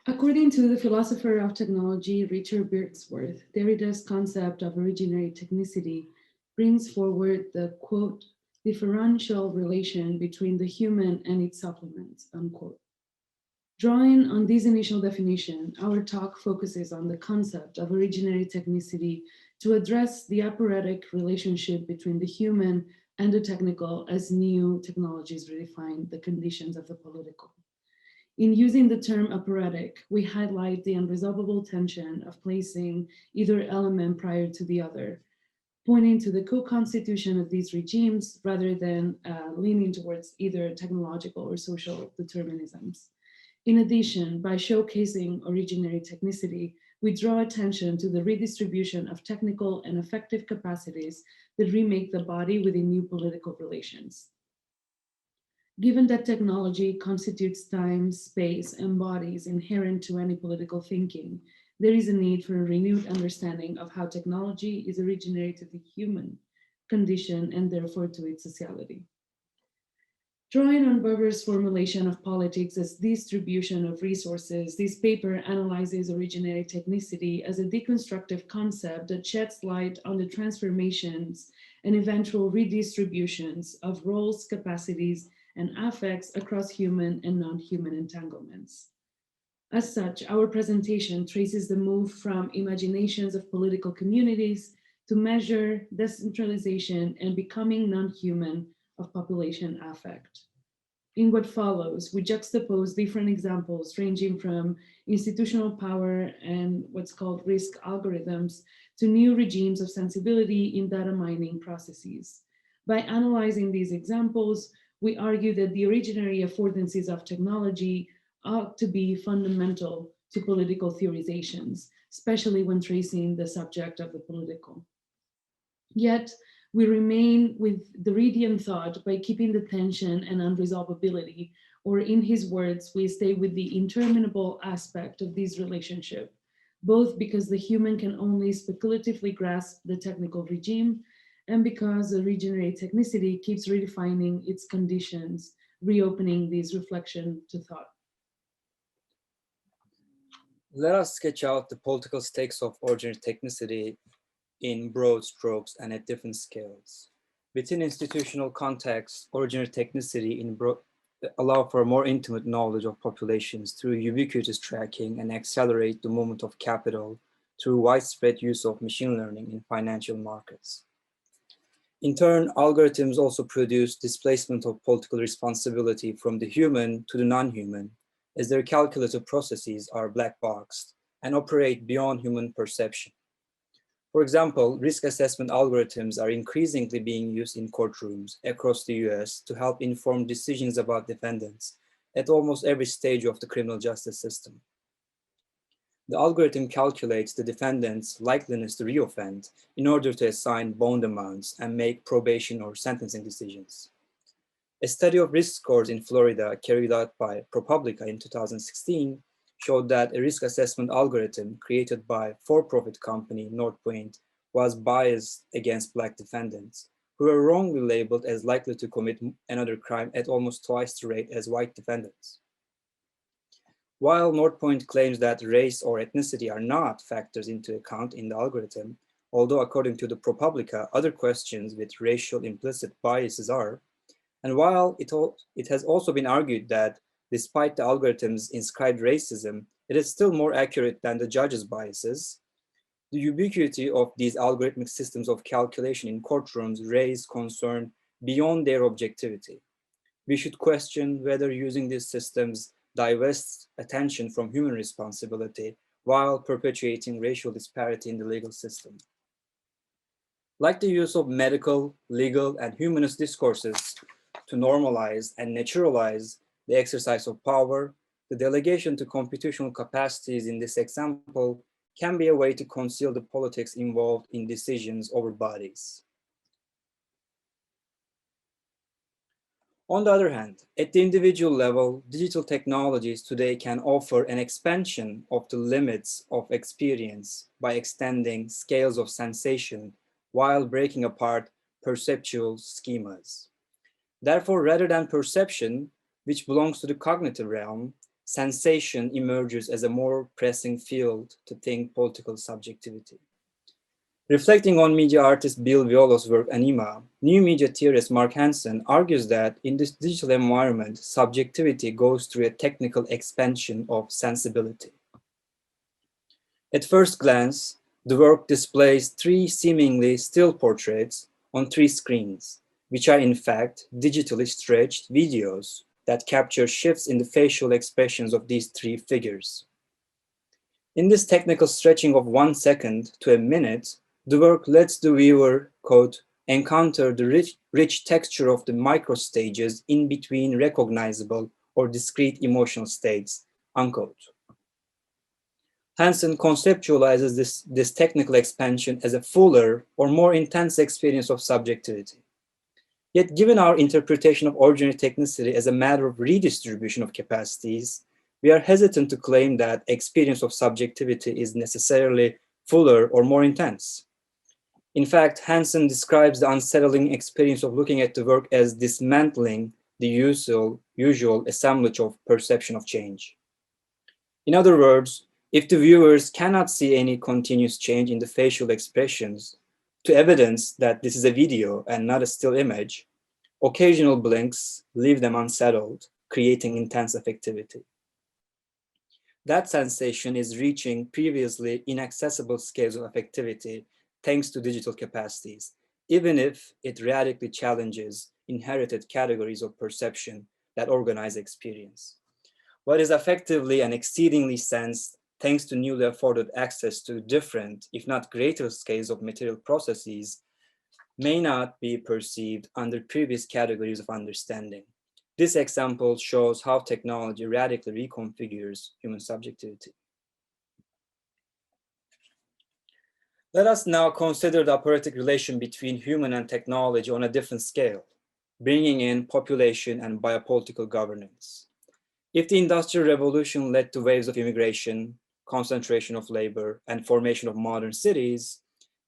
According to the philosopher of technology, Richard Birksworth, Derrida's concept of originary technicity brings forward the, quote, differential relation between the human and its supplements, unquote. Drawing on this initial definition, our talk focuses on the concept of originary technicity to address the aporetic relationship between the human and the technical as new technologies redefine the conditions of the political. In using the term aporetic, we highlight the unresolvable tension of placing either element prior to the other, pointing to the co-constitution of these regimes rather than leaning towards either technological or social determinisms. In addition, by showcasing originary technicity, we draw attention to the redistribution of technical and affective capacities that remake the body within new political relations. Given that technology constitutes time, space, and bodies inherent to any political thinking, there is a need for a renewed understanding of how technology is originary to the human condition and therefore to its sociality. Drawing on Weber's formulation of politics as distribution of resources, this paper analyzes originary technicity as a deconstructive concept that sheds light on the transformations and eventual redistributions of roles, capacities, and affects across human and non-human entanglements. As such, our presentation traces the move from imaginations of political communities to measure decentralization and becoming non-human of population affect. In what follows, we juxtapose different examples ranging from institutional power and what's called risk algorithms to new regimes of sensibility in data mining processes. By analyzing these examples, we argue that the originary affordances of technology ought to be fundamental to political theorizations, especially when tracing the subject of the political. Yet, we remain with Derridean thought by keeping the tension and unresolvability, or in his words, we stay with the interminable aspect of this relationship, both because the human can only speculatively grasp the technical regime and because the regenerate technicity keeps redefining its conditions, reopening this reflection to thought. Let us sketch out the political stakes of ordinary technicity in broad strokes and at different scales. Within institutional context, ordinary technicity allow for more intimate knowledge of populations through ubiquitous tracking and accelerate the movement of capital through widespread use of machine learning in financial markets. In turn, algorithms also produce displacement of political responsibility from the human to the non-human, as their calculative processes are black boxed and operate beyond human perception. For example, risk assessment algorithms are increasingly being used in courtrooms across the US to help inform decisions about defendants at almost every stage of the criminal justice system. The algorithm calculates the defendant's likeliness to reoffend in order to assign bond amounts and make probation or sentencing decisions. A study of risk scores in Florida carried out by ProPublica in 2016 showed that a risk assessment algorithm created by for-profit company Northpoint was biased against Black defendants, who were wrongly labeled as likely to commit another crime at almost twice the rate as white defendants. While Northpoint claims that race or ethnicity are not factors into account in the algorithm, although according to the ProPublica, other questions with racial implicit biases are, and while it has also been argued that despite the algorithm's inscribed racism, it is still more accurate than the judge's biases, the ubiquity of these algorithmic systems of calculation in courtrooms raise concern beyond their objectivity. We should question whether using these systems divests attention from human responsibility while perpetuating racial disparity in the legal system. Like the use of medical, legal, and humanist discourses to normalize and naturalize the exercise of power, the delegation to computational capacities in this example can be a way to conceal the politics involved in decisions over bodies. On the other hand, at the individual level, digital technologies today can offer an expansion of the limits of experience by extending scales of sensation while breaking apart perceptual schemas. Therefore, rather than perception, which belongs to the cognitive realm, sensation emerges as a more pressing field to think political subjectivity. Reflecting on media artist Bill Violo's work Anima, new media theorist Mark Hansen argues that in this digital environment, subjectivity goes through a technical expansion of sensibility. At first glance, the work displays three seemingly still portraits on three screens, which are in fact digitally stretched videos that capture shifts in the facial expressions of these three figures. In this technical stretching of 1 second to a minute, the work lets the viewer, quote, encounter the rich texture of the microstages in between recognizable or discrete emotional states, unquote. Hansen conceptualizes this technical expansion as a fuller or more intense experience of subjectivity. Yet, given our interpretation of originary technicity as a matter of redistribution of capacities, we are hesitant to claim that experience of subjectivity is necessarily fuller or more intense. In fact, Hansen describes the unsettling experience of looking at the work as dismantling the usual assemblage of perception of change. In other words, if the viewers cannot see any continuous change in the facial expressions to evidence that this is a video and not a still image, occasional blinks leave them unsettled, creating intense affectivity. That sensation is reaching previously inaccessible scales of affectivity thanks to digital capacities, even if it radically challenges inherited categories of perception that organize experience. What is effectively and exceedingly sensed thanks to newly afforded access to different, if not greater scales of material processes, may not be perceived under previous categories of understanding. This example shows how technology radically reconfigures human subjectivity. Let us now consider the aporetic relation between human and technology on a different scale, bringing in population and biopolitical governance. If the Industrial Revolution led to waves of immigration, concentration of labor, and formation of modern cities,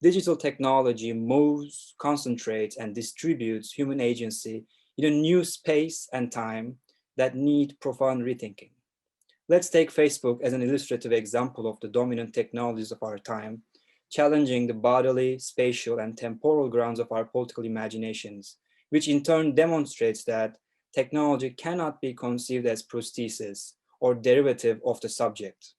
digital technology moves, concentrates, and distributes human agency in a new space and time that need profound rethinking. Let's take Facebook as an illustrative example of the dominant technologies of our time, challenging the bodily, spatial, and temporal grounds of our political imaginations, which in turn demonstrates that technology cannot be conceived as prosthesis or derivative of the subject.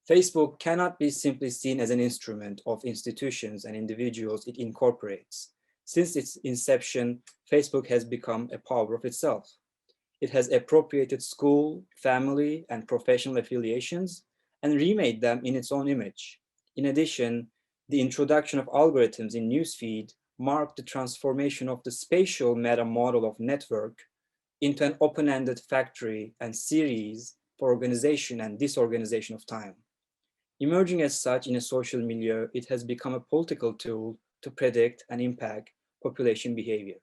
Facebook cannot be simply seen as an instrument of institutions and individuals it incorporates. Since its inception, Facebook has become a power of itself. It has appropriated school, family, and professional affiliations and remade them in its own image. In addition, the introduction of algorithms in newsfeed marked the transformation of the spatial meta model of network into an open-ended factory and series for organization and disorganization of time. Emerging as such in a social milieu, it has become a political tool to predict and impact population behavior.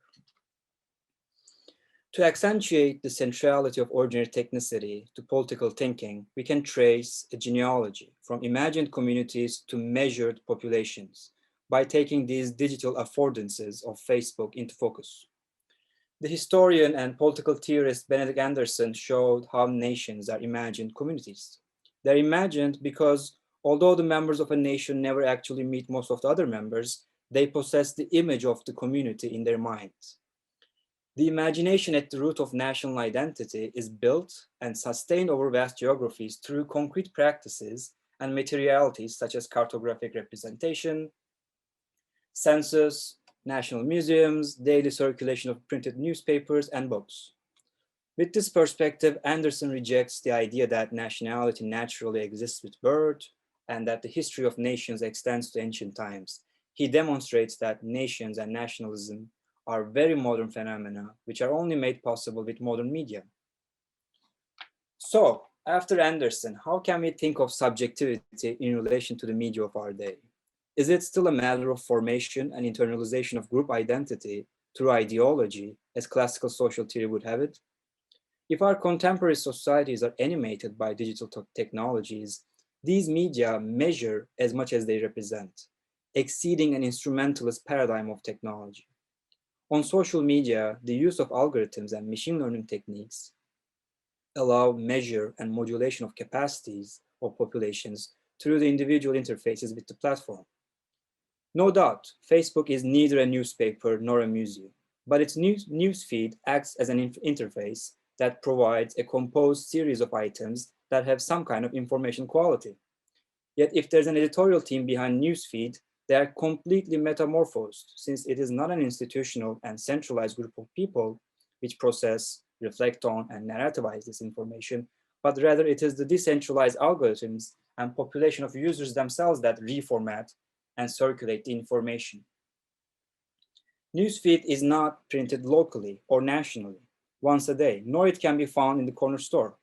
To accentuate the centrality of ordinary technicity to political thinking, we can trace a genealogy from imagined communities to measured populations by taking these digital affordances of Facebook into focus. The historian and political theorist Benedict Anderson showed how nations are imagined communities. They're imagined because although the members of a nation never actually meet most of the other members, they possess the image of the community in their minds. The imagination at the root of national identity is built and sustained over vast geographies through concrete practices and materialities such as cartographic representation, census, national museums, daily circulation of printed newspapers, and books. With this perspective, Anderson rejects the idea that nationality naturally exists with birth and that the history of nations extends to ancient times. He demonstrates that nations and nationalism are very modern phenomena, which are only made possible with modern media. So, after Anderson, how can we think of subjectivity in relation to the media of our day? Is it still a matter of formation and internalization of group identity through ideology, as classical social theory would have it? If our contemporary societies are animated by digital technologies, these media measure as much as they represent, exceeding an instrumentalist paradigm of technology. On social media, the use of algorithms and machine learning techniques allow measure and modulation of capacities of populations through the individual interfaces with the platform. No doubt, Facebook is neither a newspaper nor a museum, but its newsfeed acts as an interface that provides a composed series of items that have some kind of information quality. Yet if there's an editorial team behind newsfeed, they are completely metamorphosed, since it is not an institutional and centralized group of people which process, reflect on, and narrativize this information, but rather it is the decentralized algorithms and population of users themselves that reformat and circulate the information. Newsfeed is not printed locally or nationally once a day, nor it can be found in the corner store.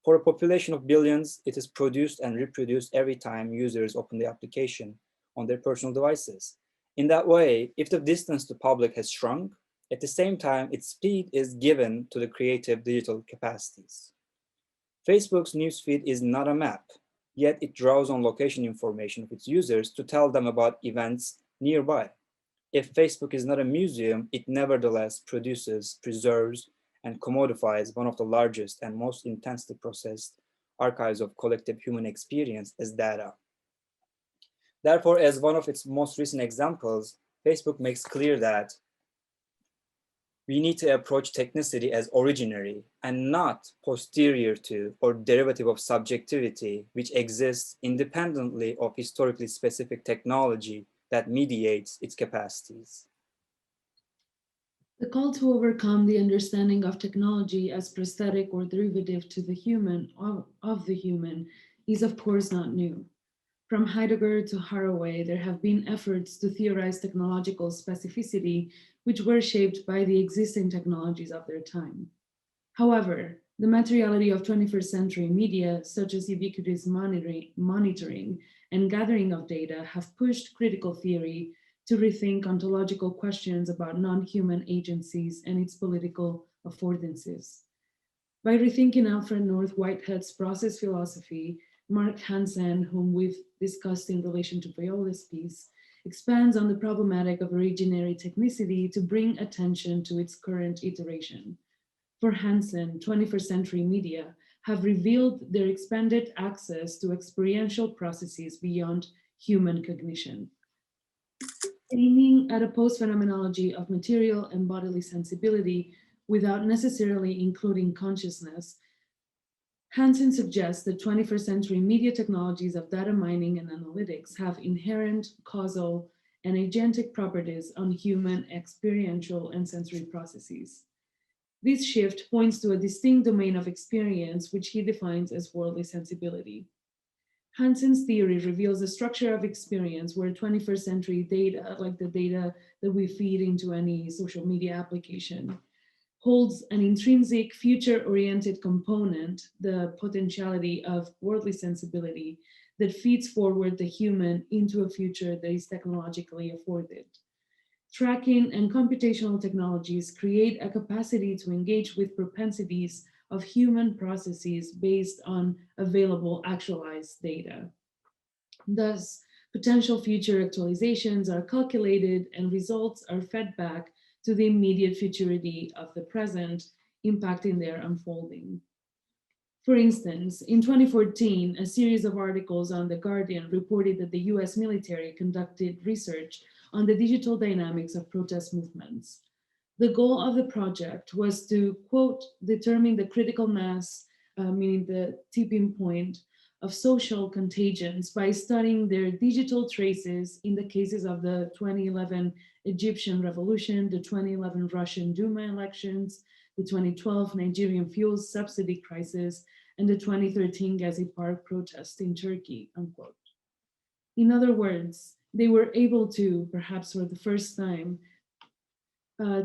For a population of billions, it is produced and reproduced every time users open the application on their personal devices. In that way, if the distance to public has shrunk, at the same time, its speed is given to the creative digital capacities. Facebook's newsfeed is not a map, yet it draws on location information of its users to tell them about events nearby. If Facebook is not a museum, it nevertheless produces, preserves, and commodifies one of the largest and most intensely processed archives of collective human experience as data. Therefore, as one of its most recent examples, Facebook makes clear that we need to approach technicity as originary and not posterior to or derivative of subjectivity, which exists independently of historically specific technology that mediates its capacities. The call to overcome the understanding of technology as prosthetic or derivative to the human of the human is of course not new. From Heidegger to Haraway, there have been efforts to theorize technological specificity which were shaped by the existing technologies of their time. However, the materiality of 21st century media, such as ubiquitous monitoring and gathering of data, have pushed critical theory to rethink ontological questions about non-human agencies and its political affordances. By rethinking Alfred North Whitehead's process philosophy, Mark Hansen, whom we've discussed in relation to Viola's piece, expands on the problematic of originary technicity to bring attention to its current iteration. For Hansen, 21st century media have revealed their expanded access to experiential processes beyond human cognition. Aiming at a post-phenomenology of material and bodily sensibility without necessarily including consciousness, Hansen suggests that 21st century media technologies of data mining and analytics have inherent causal and agentic properties on human experiential and sensory processes. This shift points to a distinct domain of experience, which he defines as worldly sensibility. Hansen's theory reveals the structure of experience where 21st century data, like the data that we feed into any social media application, holds an intrinsic future-oriented component, the potentiality of worldly sensibility that feeds forward the human into a future that is technologically afforded. Tracking and computational technologies create a capacity to engage with propensities of human processes based on available actualized data. Thus, potential future actualizations are calculated and results are fed back to the immediate futurity of the present, impacting their unfolding. For instance, in 2014, a series of articles on The Guardian reported that the US military conducted research on the digital dynamics of protest movements. The goal of the project was to, quote, determine the critical mass, meaning the tipping point of social contagions by studying their digital traces in the cases of the 2011 Egyptian revolution, the 2011 Russian Duma elections, the 2012 Nigerian fuel subsidy crisis, and the 2013 Gezi Park protest in Turkey, unquote. In other words, they were able to, perhaps for the first time,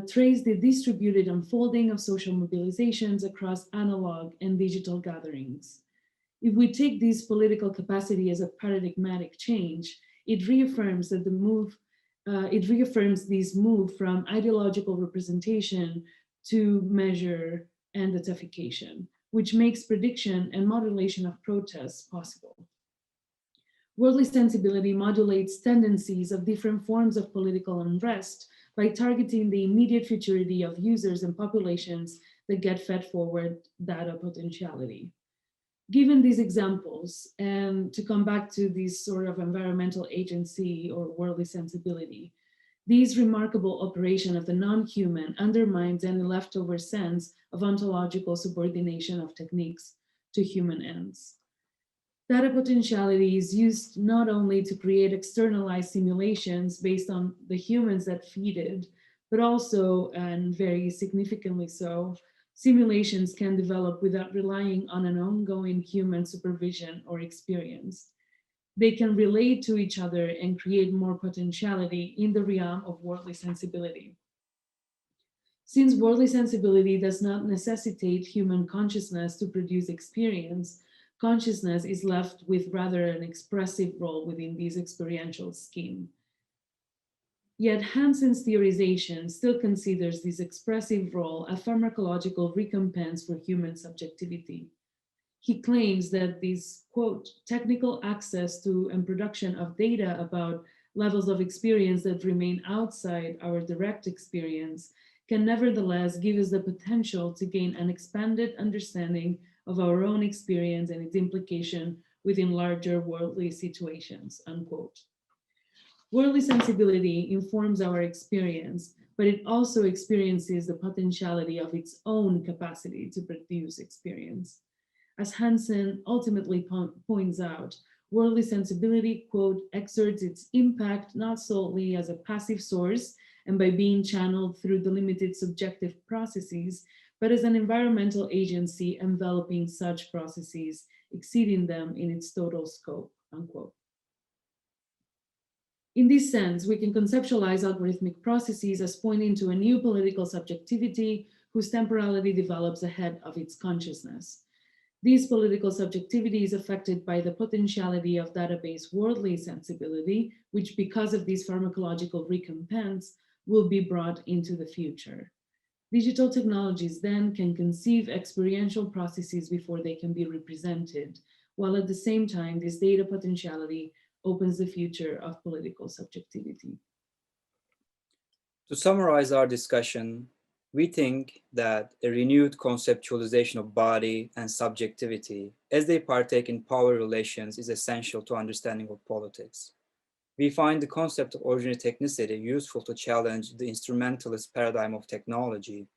trace the distributed unfolding of social mobilizations across analog and digital gatherings. If we take this political capacity as a paradigmatic change, it reaffirms that this move from ideological representation to measure and datification, which makes prediction and modulation of protests possible. Worldly sensibility modulates tendencies of different forms of political unrest by targeting the immediate futurity of users and populations that get fed forward data potentiality. Given these examples, and to come back to this sort of environmental agency or worldly sensibility, this remarkable operation of the non-human undermines any leftover sense of ontological subordination of techniques to human ends. Data potentiality is used not only to create externalized simulations based on the humans that feed it, but also, and very significantly so, simulations can develop without relying on an ongoing human supervision or experience. They can relate to each other and create more potentiality in the realm of worldly sensibility. Since worldly sensibility does not necessitate human consciousness to produce experience, consciousness is left with rather an expressive role within this experiential scheme. Yet Hansen's theorization still considers this expressive role a pharmacological recompense for human subjectivity. He claims that this, quote, technical access to and production of data about levels of experience that remain outside our direct experience can nevertheless give us the potential to gain an expanded understanding of our own experience and its implication within larger worldly situations, unquote. Worldly sensibility informs our experience, but it also experiences the potentiality of its own capacity to produce experience. As Hansen ultimately points out, worldly sensibility, quote, exerts its impact not solely as a passive source and by being channeled through the limited subjective processes, but as an environmental agency enveloping such processes, exceeding them in its total scope, unquote. In this sense, we can conceptualize algorithmic processes as pointing to a new political subjectivity whose temporality develops ahead of its consciousness. This political subjectivity is affected by the potentiality of database worldly sensibility, which because of this pharmacological recompense will be brought into the future. Digital technologies then can conceive experiential processes before they can be represented, while at the same time, this data potentiality opens the future of political subjectivity. To summarize our discussion, we think that a renewed conceptualization of body and subjectivity as they partake in power relations is essential to understanding of politics. We find the concept of originary technicity useful to challenge the instrumentalist paradigm of technology,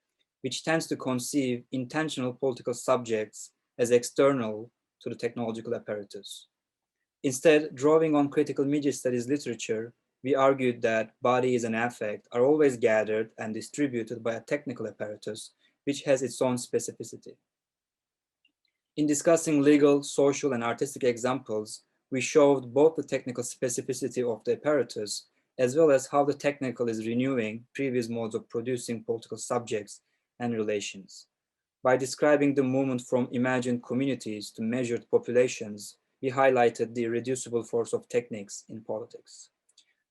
which tends to conceive intentional political subjects as external to the technological apparatus. Instead, drawing on critical media studies literature, we argued that bodies and affect are always gathered and distributed by a technical apparatus, which has its own specificity. In discussing legal, social, and artistic examples, we showed both the technical specificity of the apparatus, as well as how the technical is renewing previous modes of producing political subjects and relations. By describing the movement from imagined communities to measured populations, we highlighted the irreducible force of techniques in politics.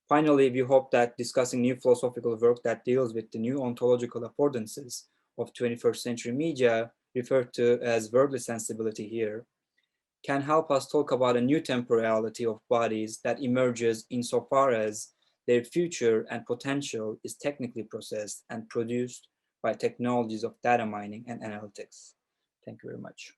Finally, we hope that discussing new philosophical work that deals with the new ontological affordances of 21st century media, referred to as worldly sensibility here, can help us talk about a new temporality of bodies that emerges insofar as their future and potential is technically processed and produced by technologies of data mining and analytics. Thank you very much.